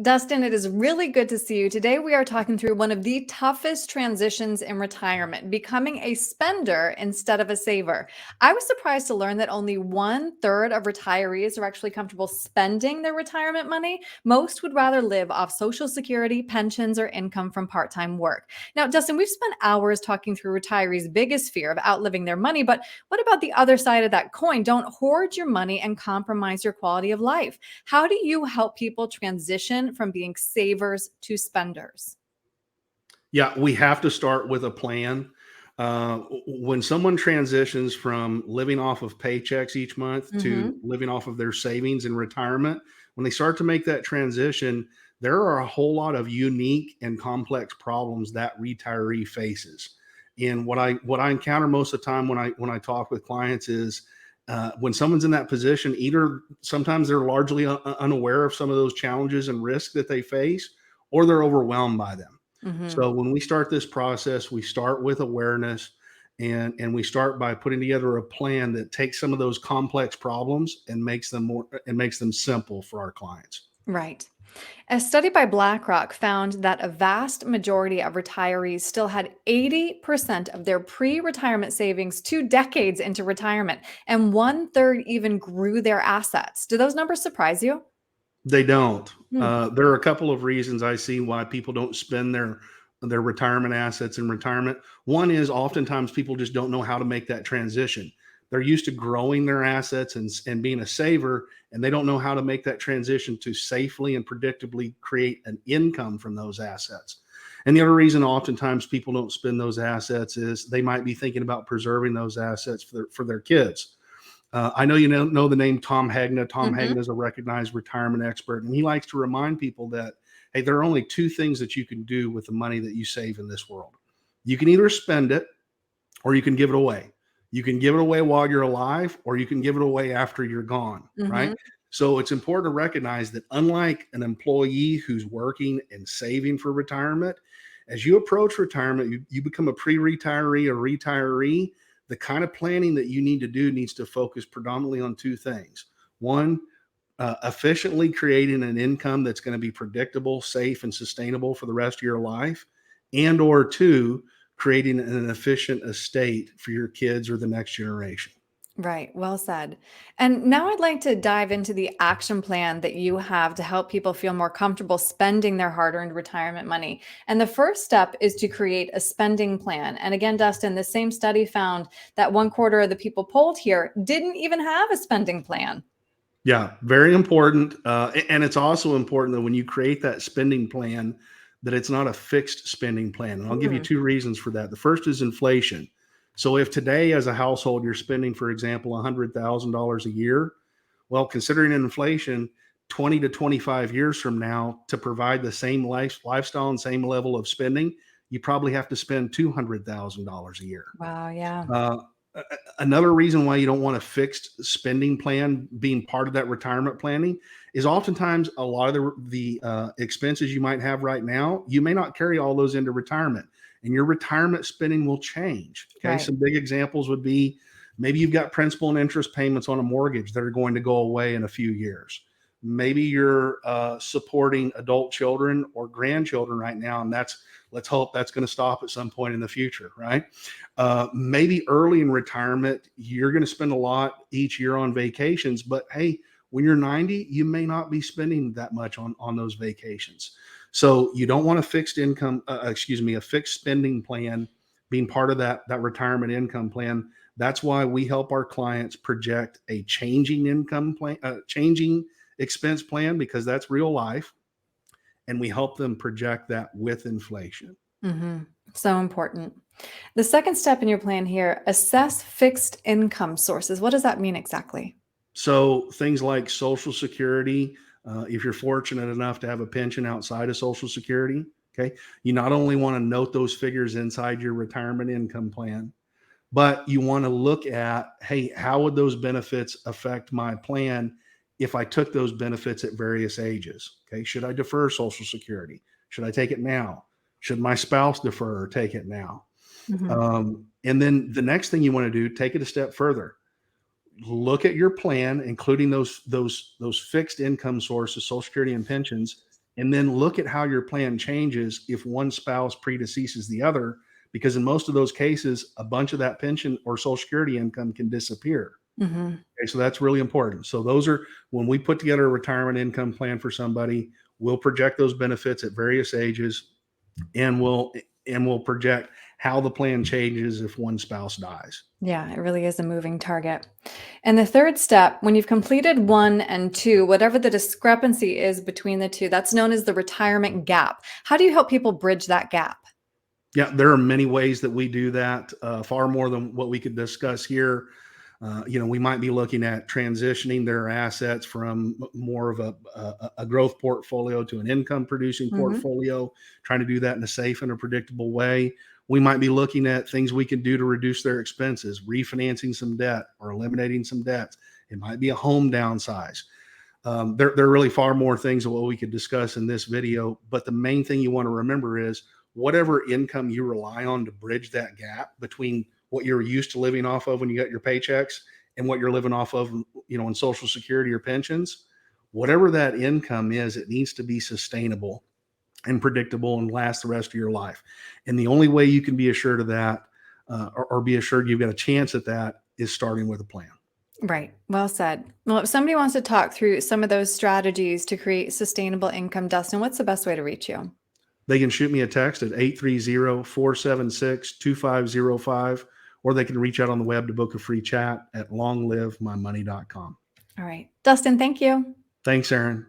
Dustin, it is really good to see you. Today, we are talking through one of the toughest transitions in retirement, becoming a spender instead of a saver. I was surprised to learn that only 1/3 of retirees are actually comfortable spending their retirement money. Most would rather live off Social Security, pensions, or income from part time work. Now, Dustin, we've spent hours talking through retirees' biggest fear of outliving their money, but what about the other side of that coin? Don't hoard your money and compromise your quality of life. How do you help people transition from being savers to spenders? Yeah, we have to start with a plan. When someone transitions from living off of paychecks each month to Hmm. living off of their savings in retirement, when they start to make that transition, there are a whole lot of unique and complex problems that retiree faces. And what I encounter most of the time when I talk with clients is when someone's in that position, either sometimes they're largely unaware of some of those challenges and risks that they face, or they're overwhelmed by them. Hmm. So when we start this process, we start with awareness and we start by putting together a plan that takes some of those complex problems and makes them simple for our clients. Right. A study by BlackRock found that a vast majority of retirees still had 80% of their pre retirement savings 2 decades into retirement, and 1/3 even grew their assets. Do those numbers surprise you? They don't. Hmm. There are a couple of reasons I see why people don't spend their retirement assets in retirement. One is oftentimes people just don't know how to make that transition. They're used to growing their assets and being a saver, and they don't know how to make that transition to safely and predictably create an income from those assets. And the other reason oftentimes people don't spend those assets is they might be thinking about preserving those assets for their kids. I know you know the name Tom Hegna. Tom Hmm. Hegna is a recognized retirement expert, and he likes to remind people that, hey, there are only two things that you can do with the money that you save in this world. You can either spend it or you can give it away. You can give it away while you're alive, or you can give it away after you're gone, right? Hmm. So it's important to recognize that unlike an employee who's working and saving for retirement, as you approach retirement, you become a pre-retiree or retiree. The kind of planning that you need to do needs to focus predominantly on two things. One, efficiently creating an income that's going to be predictable, safe, and sustainable for the rest of your life, and or two, creating an efficient estate for your kids or the next generation. Right. Well said. And now I'd like to dive into the action plan that you have to help people feel more comfortable spending their hard earned retirement money. And the first step is to create a spending plan. And again, Dustin, the same study found that 1/4 of the people polled here didn't even have a spending plan. Yeah, very important. And it's also important that when you create that spending plan, that it's not a fixed spending plan. And I'll give you Hmm. two reasons for that. The first is inflation. So if today, as a household, you're spending, for example, $100,000 a year, well, considering inflation, 20 to 25 years from now, to provide the same lifestyle and same level of spending, you probably have to spend $200,000 a year. Wow. Yeah. Uh, Another reason why you don't want a fixed spending plan being part of that retirement planning is oftentimes a lot of the expenses you might have right now, you may not carry all those into retirement, and your retirement spending will change. Okay, Right. some big examples would be maybe you've got principal and interest payments on a mortgage that are going to go away in a few years. Maybe you're supporting adult children or grandchildren right now, and let's hope that's going to stop at some point in the future, right? Maybe early in retirement, you're going to spend a lot each year on vacations, but hey, when you're 90, you may not be spending that much on those vacations. So you don't want a a fixed spending plan being part of that retirement income plan. That's why we help our clients project a changing income plan, changing expense plan, because that's real life, and we help them project that with inflation. Hmm. So important. The second step in your plan here, assess fixed income sources. What does that mean exactly? So things like Social Security, if you're fortunate enough to have a pension outside of Social Security, okay, you not only want to note those figures inside your retirement income plan, but you want to look at, hey, how would those benefits affect my plan if I took those benefits at various ages? Okay, should I defer Social Security? Should I take it now? Should my spouse defer or take it now? Hmm. And then the next thing you want to do, take it a step further. Look at your plan, including those fixed income sources, Social Security and pensions, And then look at how your plan changes if one spouse predeceases the other, because in most of those cases, a bunch of that pension or Social Security income can disappear. Mhm. Okay, so that's really important. So those are when we put together a retirement income plan for somebody, we'll project those benefits at various ages, and we'll project how the plan changes if one spouse dies. Yeah, it really is a moving target. And the third step, when you've completed 1 and 2, whatever the discrepancy is between the 2, that's known as the retirement gap. How do you help people bridge that gap? Yeah, there are many ways that we do that, far more than what we could discuss here. We might be looking at transitioning their assets from more of a growth portfolio to an income producing Mhm. portfolio, trying to do that in a safe and a predictable way. We might be looking at things we can do to reduce their expenses, refinancing some debt or eliminating some debts. It might be a home downsize. There are really far more things than what we could discuss in this video. But the main thing you want to remember is whatever income you rely on to bridge that gap between what you're used to living off of when you got your paychecks and what you're living off of, in Social Security or pensions, whatever that income is, it needs to be sustainable and predictable and last the rest of your life. And the only way you can be assured of that, or be assured you've got a chance at that, is starting with a plan. Right. Well said. Well, if somebody wants to talk through some of those strategies to create sustainable income, Dustin, what's the best way to reach you? They can shoot me a text at 830-476-2505, or they can reach out on the web to book a free chat at longlivemymoney.com. All right. Dustin, thank you. Thanks, Aaron.